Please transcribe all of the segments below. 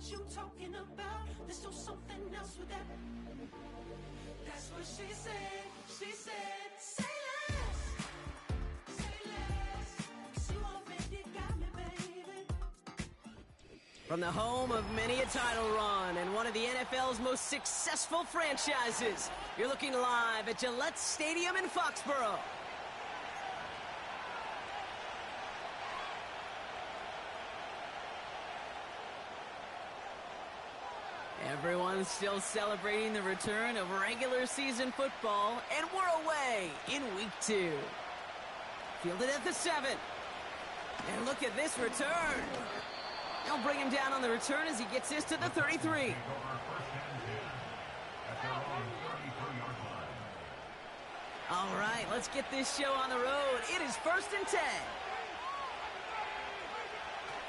what you talking about. There's still something else with that. That's what she said. She said, say less. Say less. 'Cause you already got me, baby. From the home of many a title run and one of the NFL's most successful franchises, you're looking live at Gillette Stadium in Foxborough. Everyone's still celebrating the return of regular season football, and we're away in week 2. Fielded at the 7. And look at this return. They'll bring him down on the return as he gets this to the 33. All right, let's get this show on the road. It is 1st and 10.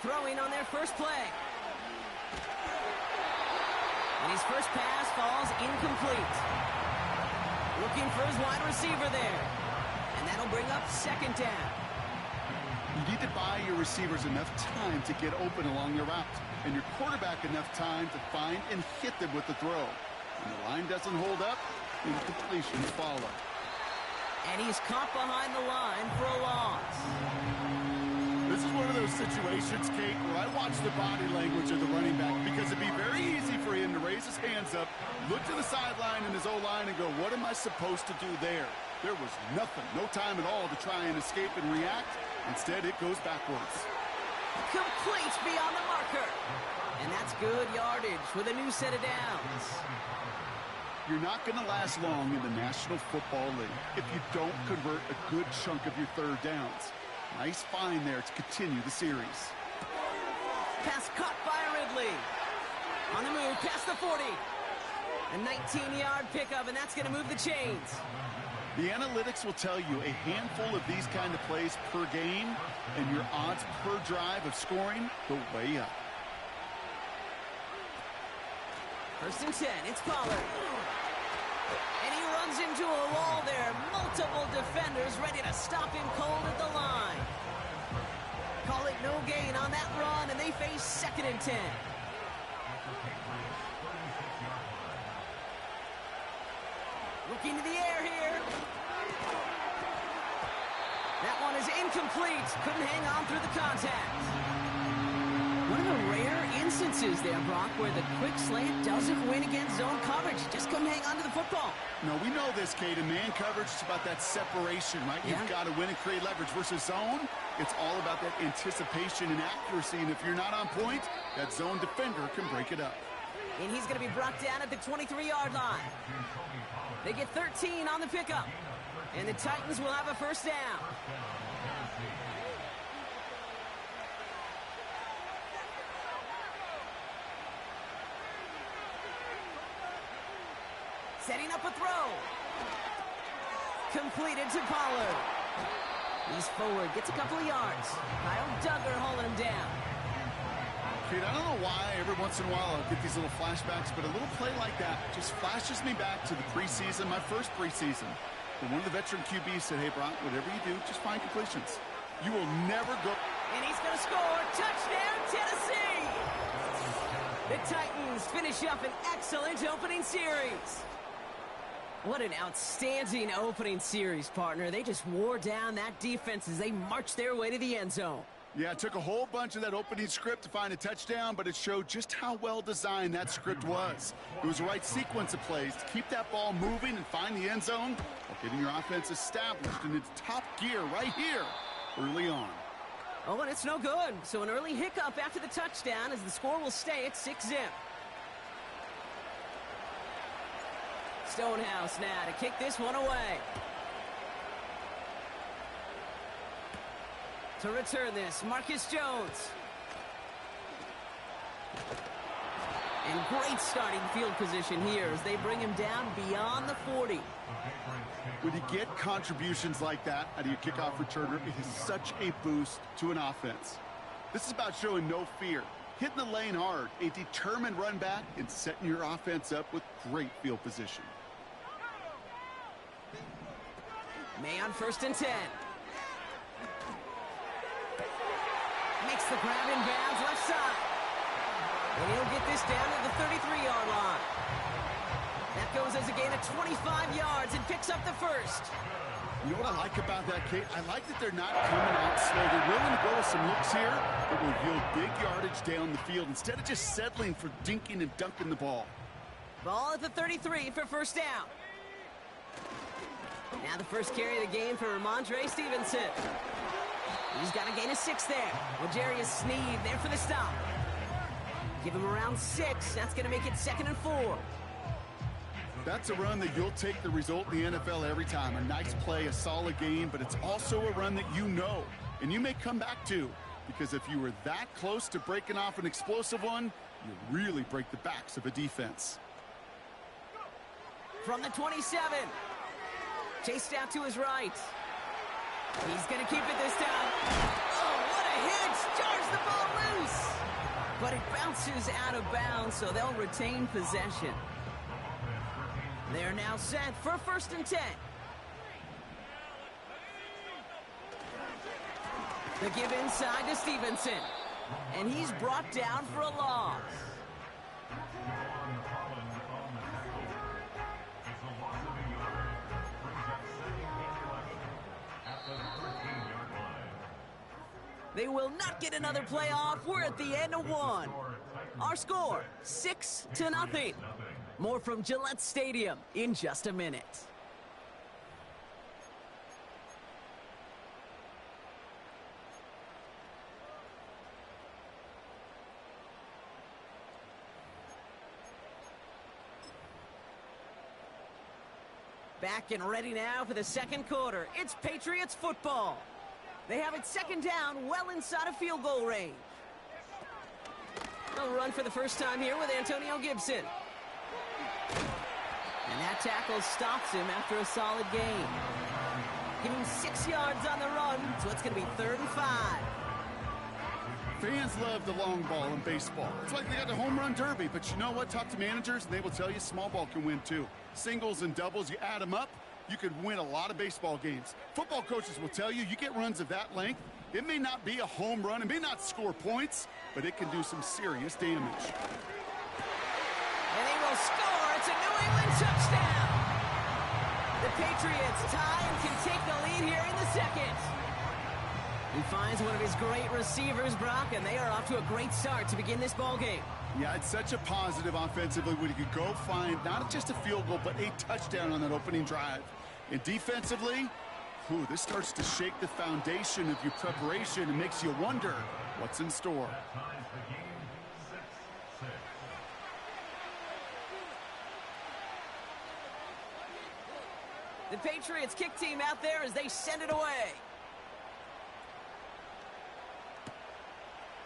Throwing on their first play. And his first pass falls incomplete. Looking for his wide receiver there. And that'll bring up 2nd down. You need to buy your receivers enough time to get open along their route, and your quarterback enough time to find and hit them with the throw. When the line doesn't hold up, incompletions follow. And he's caught behind the line for a loss. This is one of those situations, Kate, where I watch the body language of the running back, because it'd be very easy for him to raise his hands up, look to the sideline in his O-line and go, what am I supposed to do there? There was nothing, no time at all to try and escape and react. Instead, it goes backwards. Complete beyond the marker. And that's good yardage with a new set of downs. You're not going to last long in the National Football League if you don't convert a good chunk of your third downs. Nice find there to continue the series. Pass caught by Ridley. On the move, past the 40. A 19-yard pickup, and that's going to move the chains. The analytics will tell you a handful of these kind of plays per game, and your odds per drive of scoring go way up. 1st and 10, it's Pollard. And he runs into a wall there. Multiple defenders ready to stop him cold at the line. Call it no gain on that run, and they face 2nd and 10. Looking to the air here. That one is incomplete. Couldn't hang on through the contact. One of the rare instances there, Brock, where the quick slant doesn't win against zone coverage. Just couldn't hang on to the football. No, we know this, Kate. In man coverage, it's about that separation, right? Yeah. You've got to win and create leverage versus zone. It's all about that anticipation and accuracy, and if you're not on point, that zone defender can break it up. And he's going to be brought down at the 23-yard line. They get 13 on the pickup. And the Titans will have a 1st down. Setting up a throw. Completed to Pollard. He's forward, gets a couple of yards. Kyle Duggar holding him down. Kate, I don't know why every once in a while I'll get these little flashbacks, but a little play like that just flashes me back to the preseason, my first preseason. When one of the veteran QBs said, hey, Brock, whatever you do, just find completions. You will never go. And he's going to score. Touchdown, Tennessee! The Titans finish up an excellent opening series. What an outstanding opening series, partner. They just wore down that defense as they marched their way to the end zone. Yeah, it took a whole bunch of that opening script to find a touchdown, but it showed just how well designed that script was. It was the right sequence of plays to keep that ball moving and find the end zone while getting your offense established in its top gear right here early on. Oh, and it's no good. So an early hiccup after the touchdown as the score will stay at 6-zip. Stonehouse now to kick this one away. To return this, Marcus Jones. And great starting field position here as they bring him down beyond the 40. When you get contributions like that out of your kickoff returner, it is such a boost to an offense. This is about showing no fear, hitting the lane hard, a determined run back, and setting your offense up with great field position. May on 1st and 10. Makes the grab in bounds left side. And he'll get this down to the 33-yard line. That goes as a gain of 25 yards and picks up the first. You know what I like about that, Kate? I like that they're not coming out slow. They're willing to go with some looks here that will yield big yardage down the field instead of just settling for dinking and dunking the ball. Ball at the 33 for first down. Now the first carry of the game for Ramondre Stevenson. He's got a gain of 6 there. L'Jarius Sneed there for the stop. Give him around 6. That's going to make it 2nd and 4. That's a run that you'll take the result in the NFL every time. A nice play, a solid game, but it's also a run that you know, and you may come back to, because if you were that close to breaking off an explosive one, you really break the backs of a defense. From the 27, chased out to his right. He's going to keep it this time. Oh, what a hit! Jars the ball loose! But it bounces out of bounds, so they'll retain possession. They're now set for 1st and 10. The give inside to Stevenson. And he's brought down for a loss. They will not get another play off. We're at the end of 1. Our score, 6-0. More from Gillette Stadium in just a minute. Back and ready now for the second quarter. It's Patriots football. They have it 2nd down, well inside of field goal range. They'll run for the first time here with Antonio Gibson. And that tackle stops him after a solid gain. Give him 6 yards on the run, so it's going to be 3rd and 5. Fans love the long ball in baseball. It's like they got the home run derby, but you know what? Talk to managers, and they will tell you small ball can win too. Singles and doubles, you add them up, you could win a lot of baseball games. Football coaches will tell you, you get runs of that length, it may not be a home run, it may not score points, but it can do some serious damage. And they will score. It's a New England touchdown. The Patriots tie and can take the lead here in the 2nd. He finds one of his great receivers, Brock, and they are off to a great start to begin this ball game. Yeah, it's such a positive offensively when you could go find not just a field goal, but a touchdown on that opening drive. And defensively, this starts to shake the foundation of your preparation and makes you wonder what's in store. The Patriots kick team out there as they send it away.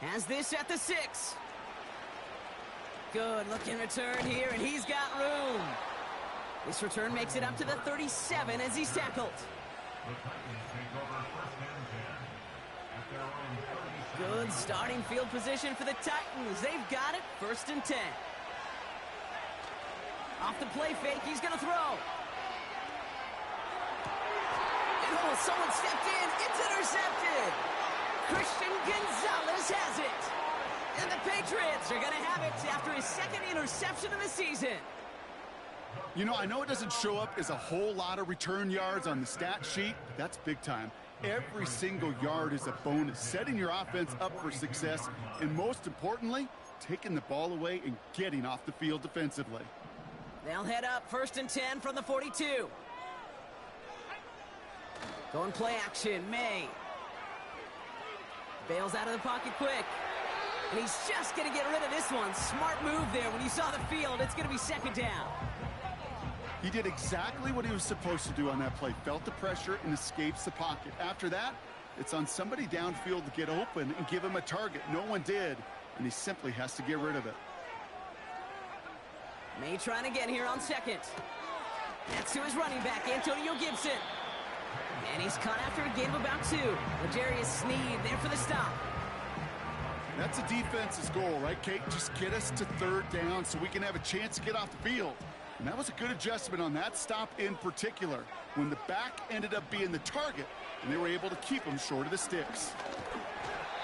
Has this at the 6. Good looking return here, and he's got room. This return makes it up to the 37 as he's tackled. Good starting field position for the Titans. They've got it, 1st and 10. Off the play fake, he's going to throw. And someone stepped in. It's intercepted. Christian Gonzalez has it. And the Patriots are going to have it after his 2nd interception of the season. You know, I know it doesn't show up as a whole lot of return yards on the stat sheet, but that's big time. Every single yard is a bonus, setting your offense up for success, and most importantly, taking the ball away and getting off the field defensively. They'll head up 1st and 10 from the 42. Going play action, May. Bails out of the pocket quick. And he's just going to get rid of this one. Smart move there. When you saw the field, it's going to be 2nd down. He did exactly what he was supposed to do on that play. Felt the pressure and escapes the pocket. After that, it's on somebody downfield to get open and give him a target. No one did, and he simply has to get rid of it. May trying again here on 2nd. That's to his running back, Antonio Gibson. And he's caught after a gain of about 2. L'Jarius Sneed there for the stop. That's a defense's goal, right, Kate? Just get us to 3rd down so we can have a chance to get off the field. And that was a good adjustment on that stop in particular, when the back ended up being the target, and they were able to keep him short of the sticks.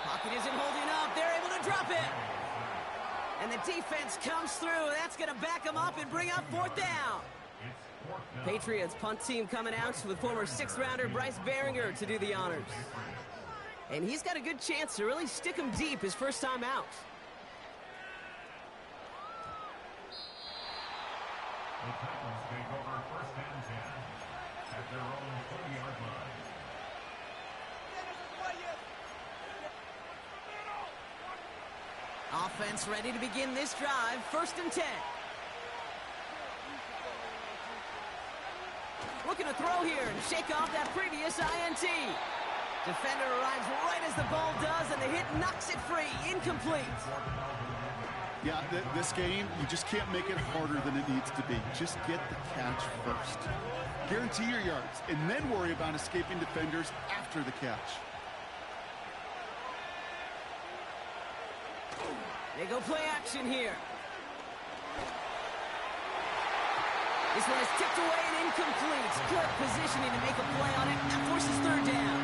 Pocket isn't holding up. They're able to drop it. And the defense comes through. That's going to back them up and bring up fourth down. Patriots punt team coming out with former sixth-rounder Bryce Behringer to do the honors. And he's got a good chance to really stick him deep his first time out. The Titans take over first and 10 at their own 20-yard line. Offense ready to begin this drive. First and 10. Looking to throw here and shake off that previous INT. Defender arrives right as the ball does, and the hit knocks it free. Incomplete. Yeah, this game, you just can't make it harder than it needs to be. Just get the catch first. Guarantee your yards, and then worry about escaping defenders after the catch. They go play action here. This one is tipped away and incomplete. Good positioning to make a play on it. That forces third down.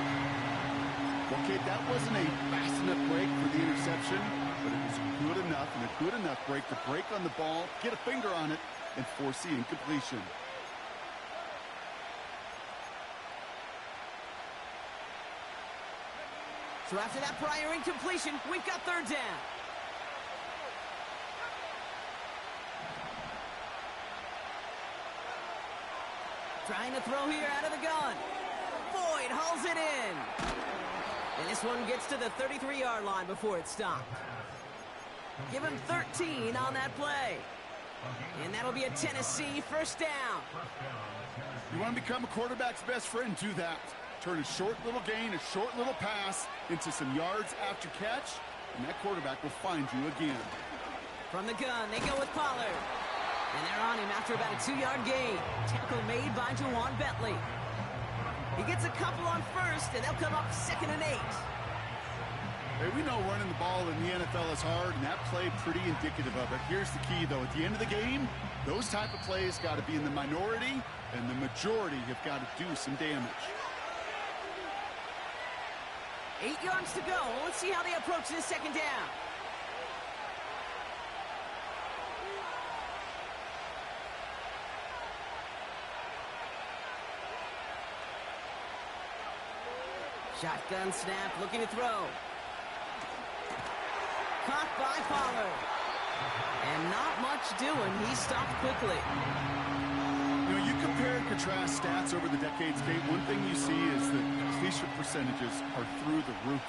Okay, that wasn't a fast enough break for the interception, but it was good enough and a good enough break to break on the ball, get a finger on it, and force the incompletion. So after that prior incompletion, we've got third down. Trying to throw here out of the gun. Boyd hauls it in. And this one gets to the 33-yard line before it stopped. Give him 13 on that play. And that'll be a Tennessee first down. You want to become a quarterback's best friend, do that. Turn a short little gain, a short little pass into some yards after catch, and that quarterback will find you again. From the gun, they go with Pollard. And they're on him after about a 2-yard gain. Tackle made by Jawan Bentley. He gets a couple on first, and they'll come up 2nd and 8. Hey, we know running the ball in the NFL is hard, and that play pretty indicative of it. Here's the key, though. At the end of the game, those type of plays got to be in the minority, and the majority have got to do some damage. 8 yards to go. Let's see how they approach this second down. Shotgun snap, looking to throw. Caught by Pollard. And not much doing. He stopped quickly. You know, you compare and contrast stats over the decades, Kate. One thing you see is that completion percentages are through the roof.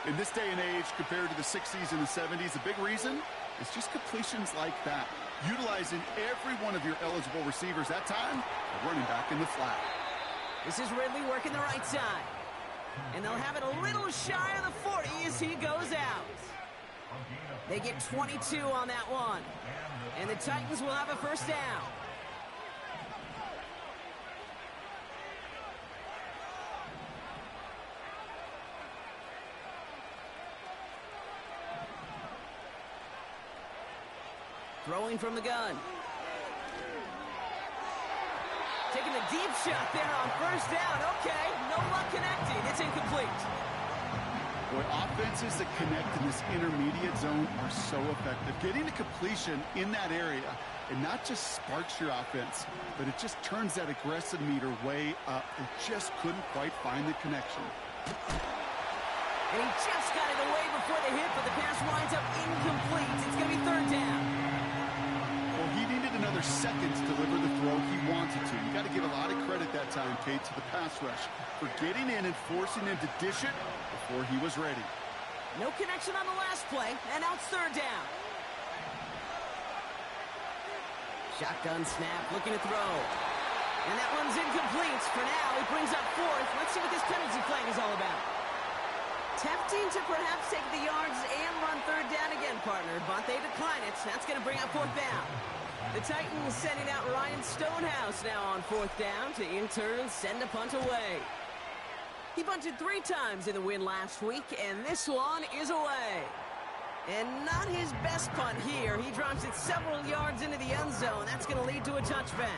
In this day and age, compared to the 60s and the 70s, a big reason is just completions like that. Utilizing every one of your eligible receivers that time, a running back in the flat. This is Ridley working the right side. And they'll have it a little shy of the 40 as he goes out. They get 22 on that one. And the Titans will have a first down. Throwing from the gun. Taking a deep shot there on first down. Okay, no luck connecting. It's incomplete. Boy, offenses that connect in this intermediate zone are so effective. Getting a completion in that area, and not just sparks your offense, but it just turns that aggressive meter way up. They just couldn't quite find the connection. And he just got it away before the hit, but the pass winds up incomplete. It's going to be third down. Well, he needed another second to deliver the throw he wanted to. You got to give a lot of credit that time, Kate, to the pass rush for getting in and forcing him to dish it before he was ready. No connection on the last play, and now it's third down. Shotgun snap, looking to throw. And that one's incomplete. For now, he brings up fourth. Let's see what this penalty flag is all about. Tempting to perhaps take the yards and run third down again, partner, but they decline it. That's going to bring up fourth down. The Titans sending out Ryan Stonehouse now on fourth down to in turn send a punt away. He bunted 3 times in the win last week, and this one is away. And not his best punt here. He drops it several yards into the end zone. That's going to lead to a touchback.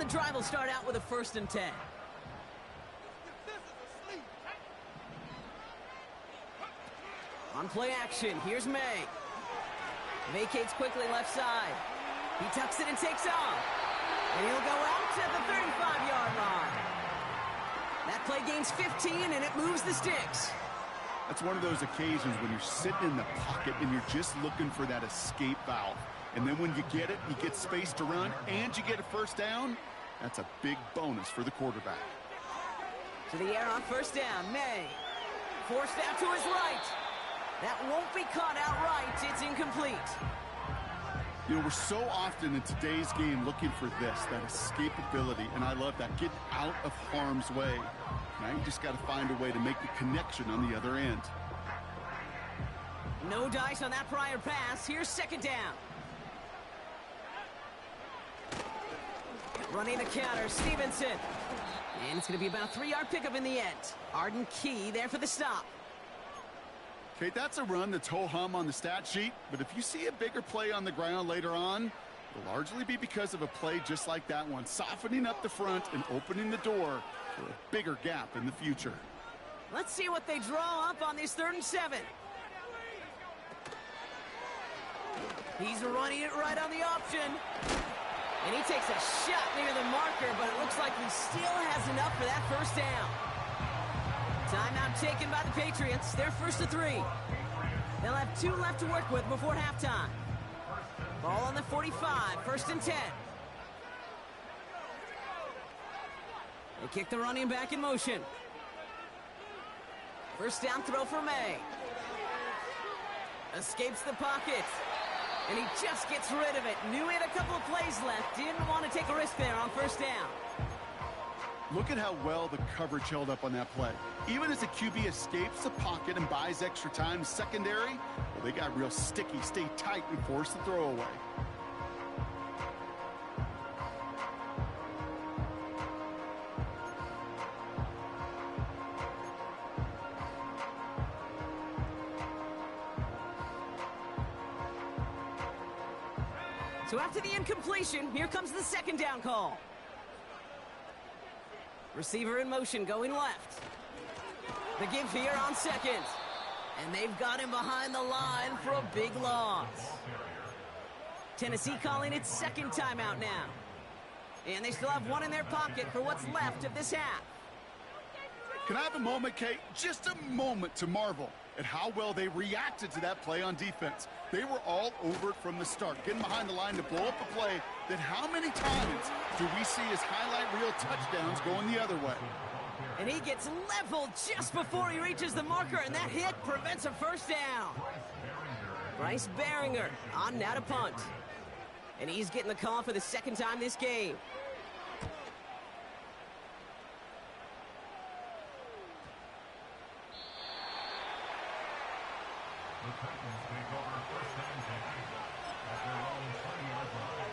the drive will start out with a 1st and 10. On play action, here's May. Vacates quickly left side. He tucks it and takes off. And he'll go out at the 35-yard line. That play gains 15, and it moves the sticks. That's one of those occasions when you're sitting in the pocket and you're just looking for that escape valve. And then when you get it, you get space to run, and you get a 1st down. That's a big bonus for the quarterback. To the air on 1st down, May. Forced out to his right. That won't be caught outright. It's incomplete. You know, we're so often in today's game looking for this, that escapability, and I love that. Get out of harm's way. Now you just got to find a way to make the connection on the other end. No dice on that prior pass. Here's 2nd down. Running the counter, Stevenson. And it's going to be about a 3-yard pickup in the end. Arden Key there for the stop. Okay, that's a run that's ho-hum on the stat sheet, but if you see a bigger play on the ground later on, it'll largely be because of a play just like that one, softening up the front and opening the door for a bigger gap in the future. Let's see what they draw up on this 3rd and 7. He's running it right on the option. And he takes a shot near the marker, but it looks like he still has enough for that 1st down. Timeout taken by the Patriots. They're 1st to 3. They'll have 2 left to work with before halftime. Ball on the 45, 1st and 10. They kick the running back in motion. 1st down throw for May. Escapes the pocket. And he just gets rid of it. Knew he had a couple of plays left. Didn't want to take a risk there on 1st down. Look at how well the coverage held up on that play. Even as the QB escapes the pocket and buys extra time, secondary, well, they got real sticky, stay tight, and force the throw away. So after the incompletion, here comes the 2nd down call. Receiver in motion, going left. The give here on 2nd. And they've got him behind the line for a big loss. Tennessee calling its 2nd timeout now. And they still have 1 in their pocket for what's left of this half. Can I have a moment, Kate? Just a moment to marvel at how well they reacted to that play on defense. They were all over it from the start, getting behind the line to blow up a play that how many times do we see as highlight reel touchdowns going the other way? And he gets leveled just before he reaches the marker, and that hit prevents a 1st down. Bryce Behringer on now to punt. And he's getting the call for the 2nd time this game. The Titans take over 1st and 10 at their own 20-yard line.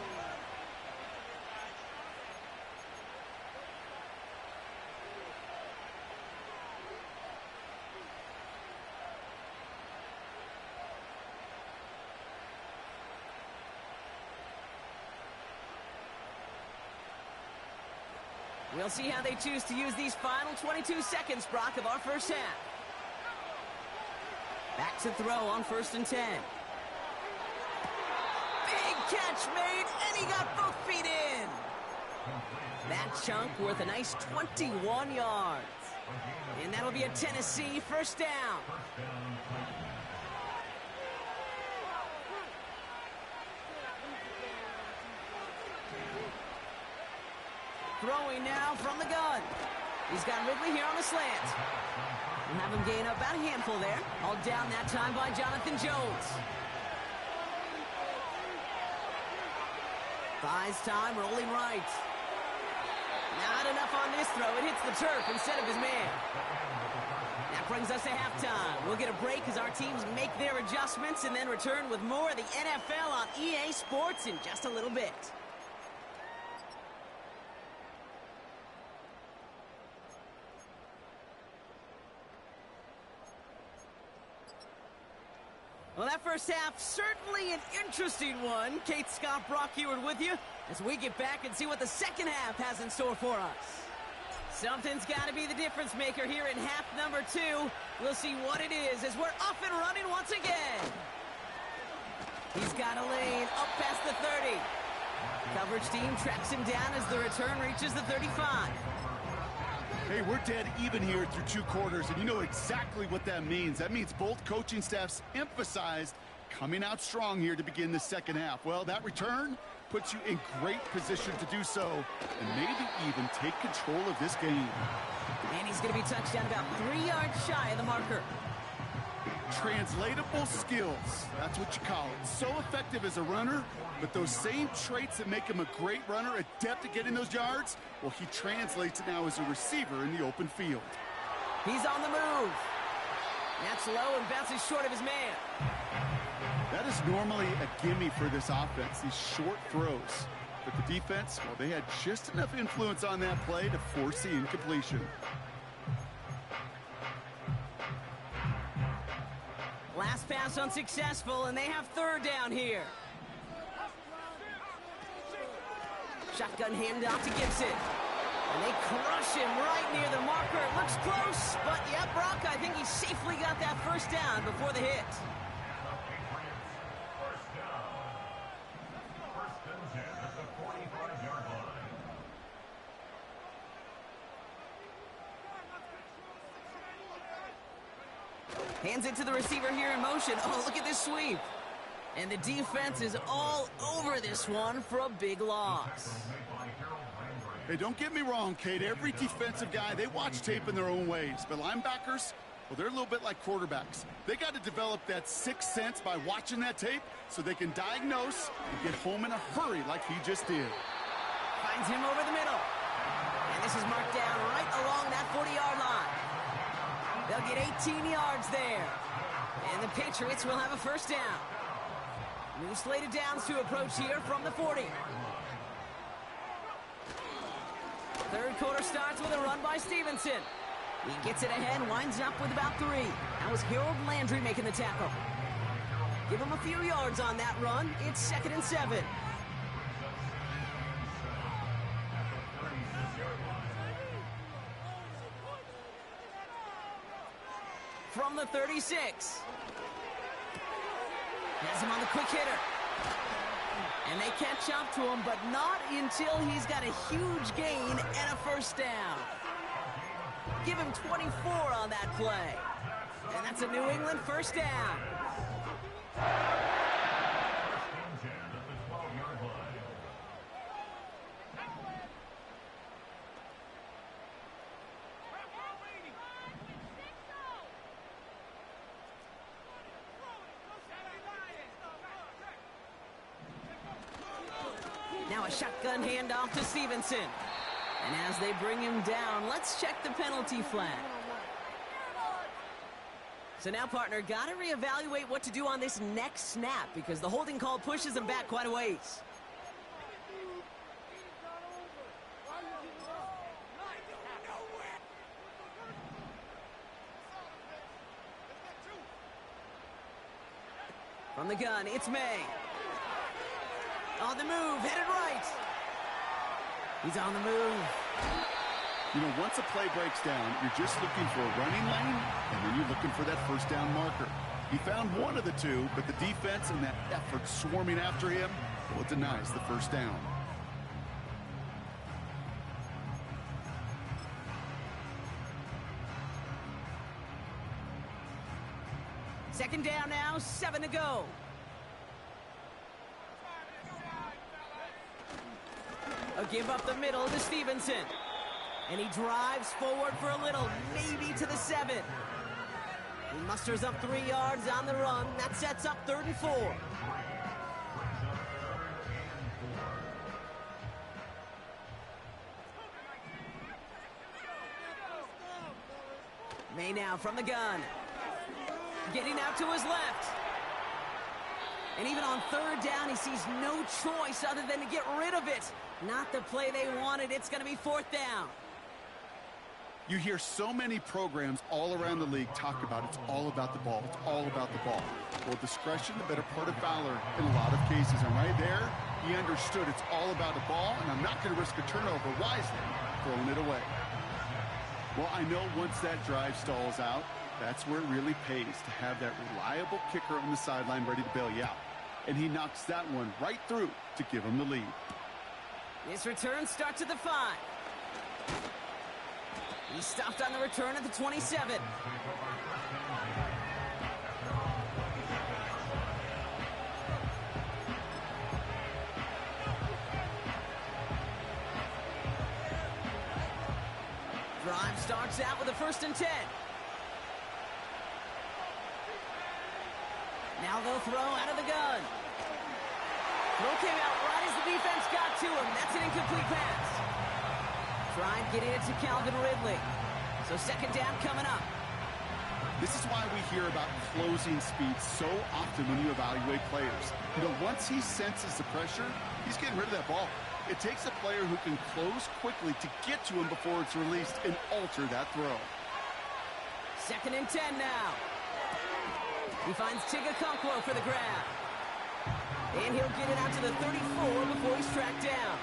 We'll see how they choose to use these final 22 seconds, Brock, of our 1st half. Back to throw on 1st and 10. Big catch made, and he got both feet in. That chunk worth a nice 21 yards. And that'll be a Tennessee 1st down. Throwing now from the gun. He's got Ridley here on the slant. We'll have him gain up about a handful there. All down that time by Jonathan Jones. Buys time, rolling right. Not enough on this throw. It hits the turf instead of his man. That brings us to halftime. We'll get a break as our teams make their adjustments and then return with more of the NFL on EA Sports in just a little bit. Well, that first half, certainly an interesting one. Kate, Scott, Brock Heward with you as we get back and see what the second half has in store for us. Something's got to be the difference maker here in half number 2. We'll see what it is as we're off and running once again. He's got a lane up past the 30. Coverage team tracks him down as the return reaches the 35. Hey, we're dead even here through 2 quarters, and you know exactly what that means. That means both coaching staffs emphasized coming out strong here to begin the second half. Well, that return puts you in great position to do so and maybe even take control of this game. And he's going to be touched down about 3 yards shy of the marker. Translatable skills, that's what you call it. So effective as a runner, but those same traits that make him a great runner, adept at getting those yards, well, he translates it now as a receiver in the open field. He's on the move. That's low and bounces short of his man. That is normally a gimme for this offense, these short throws. But the defense, well, they had just enough influence on that play to force the incompletion. Last pass unsuccessful, and they have third down here. Shotgun handoff to Gibson. And they crush him right near the marker. It looks close, but yeah, Brock, I think he safely got that first down before the hit. Hands it to the receiver here in motion. Oh, look at this sweep. And the defense is all over this one for a big loss. Hey, don't get me wrong, Kate. Every defensive guy, they watch tape in their own ways. But linebackers, well, they're a little bit like quarterbacks. They got to develop that sixth sense by watching that tape so they can diagnose and get home in a hurry like he just did. Finds him over the middle. And this is marked down right along that 40-yard line. They'll get 18 yards there. And the Patriots will have a first down. New slated downs to approach here from the 40. Third quarter starts with a run by Stevenson. He gets it ahead, winds up with about 3. That was Harold Landry making the tackle. Give him a few yards on that run. It's 2nd and 7. From the 36. Has him on the quick hitter. And they catch up to him, but not until he's got a huge gain and a first down. Give him 24 on that play. And that's a New England first down. Now a shotgun handoff to Stevenson. And as they bring him down, let's check the penalty flag. So now, partner, got to reevaluate what to do on this next snap because the holding call pushes him back quite a ways. From the gun, it's May. On the move, headed right. He's on the move. You know, once a play breaks down, you're just looking for a running lane, and then you're looking for that first down marker. He found one of the two, but the defense and that effort swarming after him, well, it denies the first down. Second down now, 7 to go. A give up the middle to Stevenson. And he drives forward for a little, maybe to the 7. He musters up 3 yards on the run. That sets up 3rd and 4. May now from the gun. Getting out to his left. And even on 3rd down, he sees no choice other than to get rid of it. Not the play they wanted. It's going to be 4th down. You hear so many programs all around the league talk about it's all about the ball. It's all about the ball. Well, discretion, the better part of valor in a lot of cases. And right there, he understood it's all about the ball, and I'm not going to risk a turnover wisely, throwing it away. Well, I know once that drive stalls out, that's where it really pays to have that reliable kicker on the sideline ready to bail you out. And he knocks that one right through to give him the lead. This return starts at the 5. He stopped on the return at the 27. Drive starts out with a 1st and 10. Now they'll throw out of the gun. Throw came out right as the defense got to him. That's an incomplete pass. Trying to get it to Calvin Ridley. So 2nd down coming up. This is why we hear about closing speed so often when you evaluate players. You know, once he senses the pressure, he's getting rid of that ball. It takes a player who can close quickly to get to him before it's released and alter that throw. 2nd and 10 now. He finds Tigakonkwo for the grab. And he'll get it out to the 34 before he's tracked down.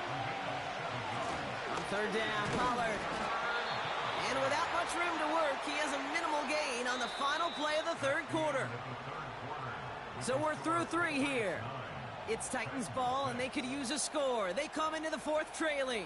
On 3rd down, Pollard. And without much room to work, he has a minimal gain on the final play of the 3rd quarter. So we're through 3 here. It's Titans ball, and they could use a score. They come into the 4th trailing.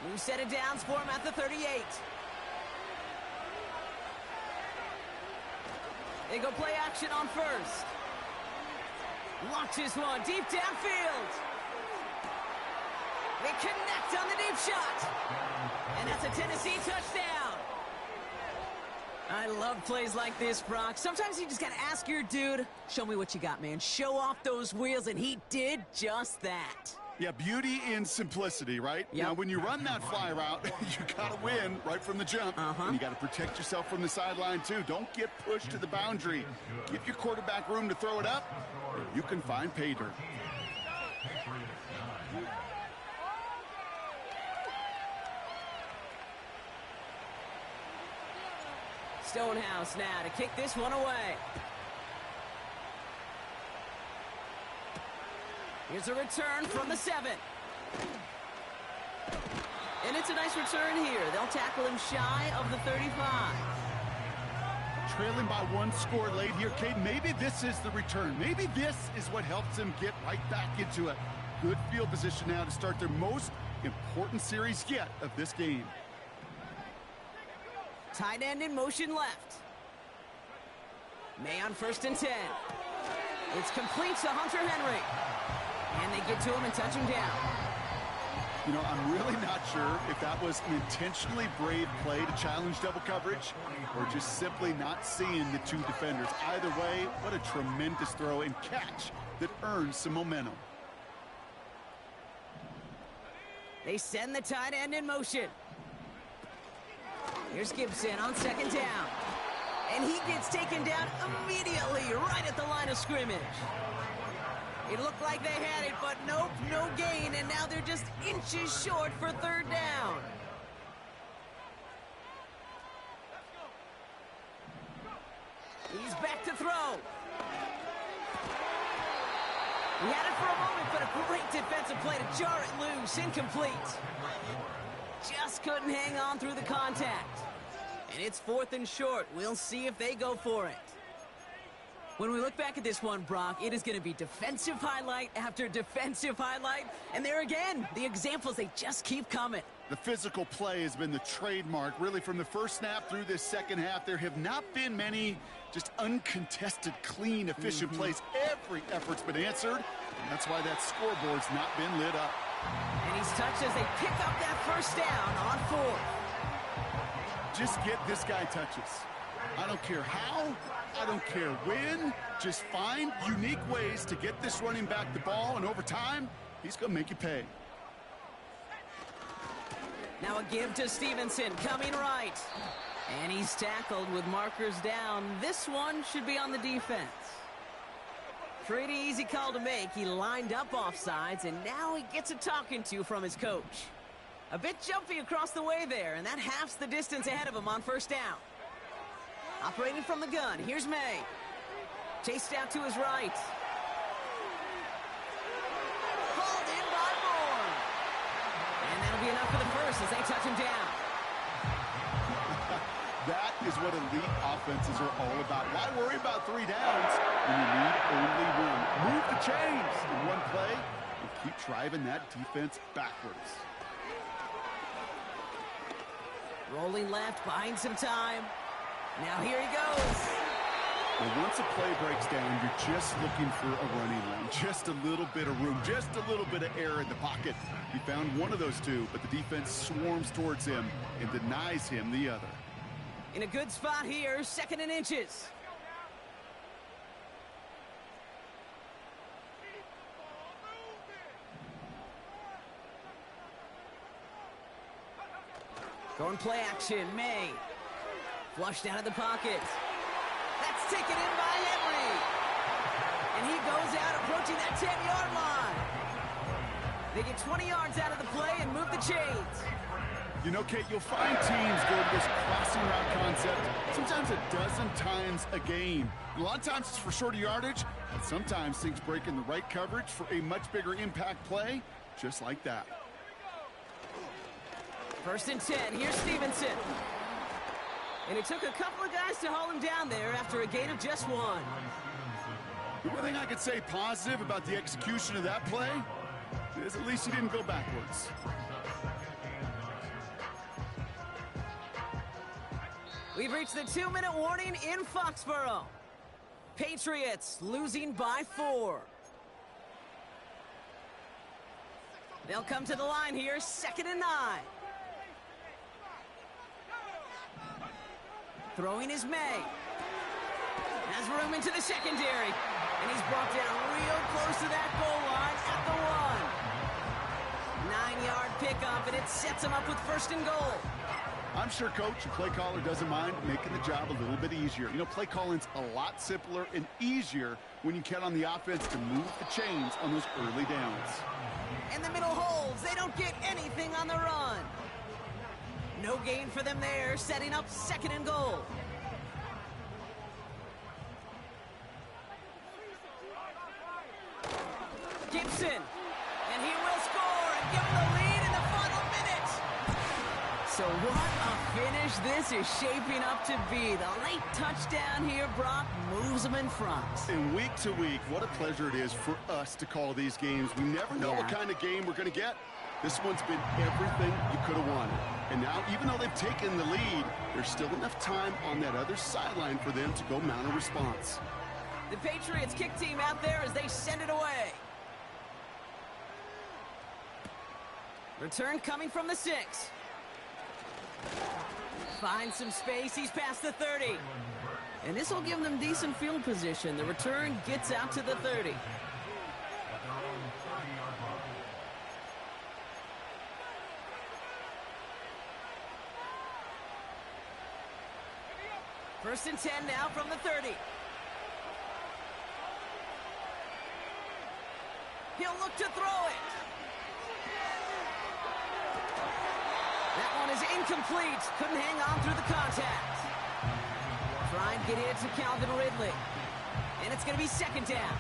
New set of downs for him at the 38. They go play action on 1st. Launches one deep downfield. They connect on the deep shot. And that's a Tennessee touchdown. I love plays like this, Brock. Sometimes you just got to ask your dude, show me what you got, man. Show off those wheels, and he did just that. Yeah, beauty in simplicity, right? Yep. Now, when you run that fly route, you got to win right from the jump. And you got to protect yourself from the sideline, too. Don't get pushed to the boundary. Give your quarterback room to throw it up, and you can find pay dirt. Stonehouse now to kick this one away. Here's a return from the 7. And it's a nice return here. They'll tackle him shy of the 35. Trailing by 1 score late here, Cade. Maybe this is the return. Maybe this is what helps them get right back into it. Good field position now to start their most important series yet of this game. Tight end in motion left. May on 1st and 10. It's complete to Hunter Henry. And they get to him and touch him down. You know, I'm really not sure if that was an intentionally brave play to challenge double coverage or just simply not seeing the 2 defenders. Either way, what a tremendous throw and catch that earns some momentum. They send the tight end in motion. Here's Gibson on 2nd down. And he gets taken down immediately right at the line of scrimmage. It looked like they had it, but nope, no gain, and now they're just inches short for 3rd down. He's back to throw. He had it for a moment, but a great defensive play to jar it loose, incomplete. Just couldn't hang on through the contact. And it's 4th and short. We'll see if they go for it. When we look back at this one, Brock, it is going to be defensive highlight after defensive highlight. And there again, the examples, they just keep coming. The physical play has been the trademark, really, from the first snap through this second half. There have not been many just uncontested, clean, efficient plays. Every effort's been answered, and that's why that scoreboard's not been lit up. And he's touched as they pick up that 1st down on 4th. Just get this guy touches. I don't care how, I don't care when. Just find unique ways to get this running back the ball, and over time, he's going to make you pay. Now a give to Stevenson, coming right. And he's tackled with markers down. This one should be on the defense. Pretty easy call to make. He lined up offsides, and now he gets a talking to from his coach. A bit jumpy across the way there, and that halves the distance ahead of him on first down. Operating from the gun, here's May. Chased out to his right. Hauled in by Moore. And that'll be enough for the first as they touch him down. That is what elite offenses are all about. Why worry about 3 downs when you need only one? Move the chains in one play and keep driving that defense backwards. Rolling left, buying some time. Now here he goes. Well, once a play breaks down, you're just looking for a running lane. Just a little bit of room, just a little bit of air in the pocket. He found one of those two, but the defense swarms towards him and denies him the other. In a good spot here, 2nd and inches. Going play action, May. Flushed out of the pocket. That's taken in by Henry. And he goes out approaching that 10-yard line. They get 20 yards out of the play and move the chains. You know, Kate, you'll find teams go to this crossing route concept sometimes a dozen times a game. A lot of times it's for shorter yardage, but sometimes things break in the right coverage for a much bigger impact play, just like that. 1st and 10, here's Stevenson. And it took a couple of guys to hold him down there after a gain of just 1. The one thing I could say positive about the execution of that play is at least he didn't go backwards. We've reached the 2-minute warning in Foxborough. Patriots losing by 4. They'll come to the line here, 2nd and 9. Throwing is May. Has room into the secondary. And he's brought down real close to that goal line at the 1. 9-yard pickup, and it sets him up with 1st and goal. I'm sure Coach, the play caller, doesn't mind making the job a little bit easier. You know, play calling's a lot simpler and easier when you count on the offense to move the chains on those early downs. And the middle holds. They don't get anything on the run. No gain for them there, setting up 2nd and goal. Gibson, and he will score and give them the lead in the final minute. So what a finish this is shaping up to be. The late touchdown here, Brock, moves them in front. And week to week, what a pleasure it is for us to call these games. We never know what kind of game we're going to get. This one's been everything you could have wanted. And now, even though they've taken the lead, there's still enough time on that other sideline for them to go mount a response. The Patriots kick team out there as they send it away. Return coming from the 6. Finds some space. He's past the 30. And this will give them decent field position. The return gets out to the 30. First and 10 now from the 30. He'll look to throw it. That one is incomplete. Couldn't hang on through the contact. Try and get it to Calvin Ridley. And it's going to be 2nd down.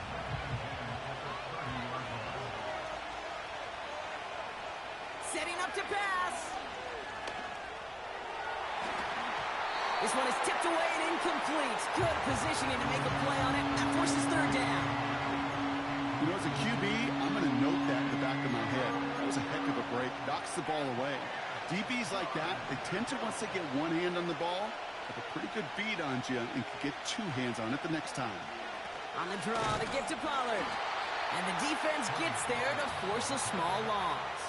Setting up to pass. This one is tipped away and incomplete. Good positioning to make a play on it. That forces 3rd down. You know, as a QB, I'm going to note that in the back of my head. That was a heck of a break. Knocks the ball away. DBs like that, they tend to, once they get one hand on the ball, have a pretty good beat on you and can get 2 hands on it the next time. On the draw, the give to Pollard. And the defense gets there to force a small loss.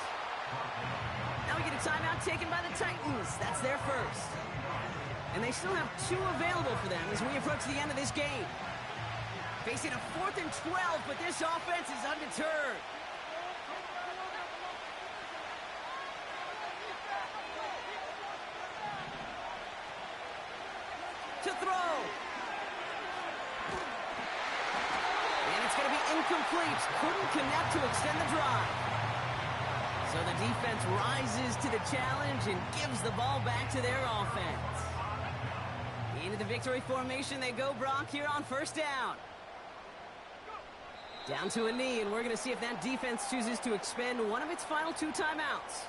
Now we get a timeout taken by the Titans. That's their first. And they still have 2 available for them as we approach the end of this game. Facing a 4th and 12, but this offense is undeterred. it's going to be incomplete. Couldn't connect to extend the drive. So the defense rises to the challenge and gives the ball back to their offense. Into the victory formation they go, Brock, here on first down. Down to a knee, and we're going to see if that defense chooses to expend one of its final 2 timeouts.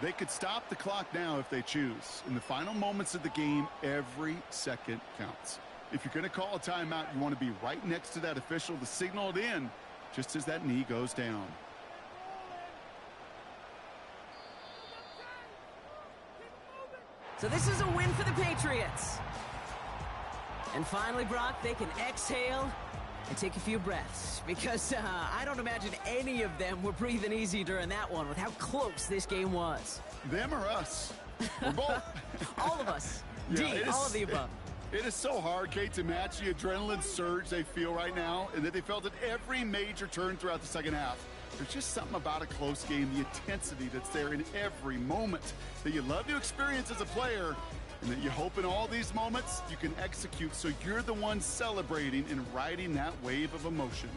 They could stop the clock now if they choose. In the final moments of the game, every second counts. If you're going to call a timeout, you want to be right next to that official to signal it in just as that knee goes down. So this is a win for the Patriots. And finally, Brock, they can exhale and take a few breaths, because I don't imagine any of them were breathing easy during that one with how close this game was. Them or us? We're both. All of us. Yeah, D, all of the above. It is so hard, Kate, to match the adrenaline surge they feel right now, and that they felt at every major turn throughout the second half. There's just something about a close game, the intensity that's there in every moment that you love to experience as a player, and that you hope in all these moments you can execute so you're the one celebrating and riding that wave of emotion.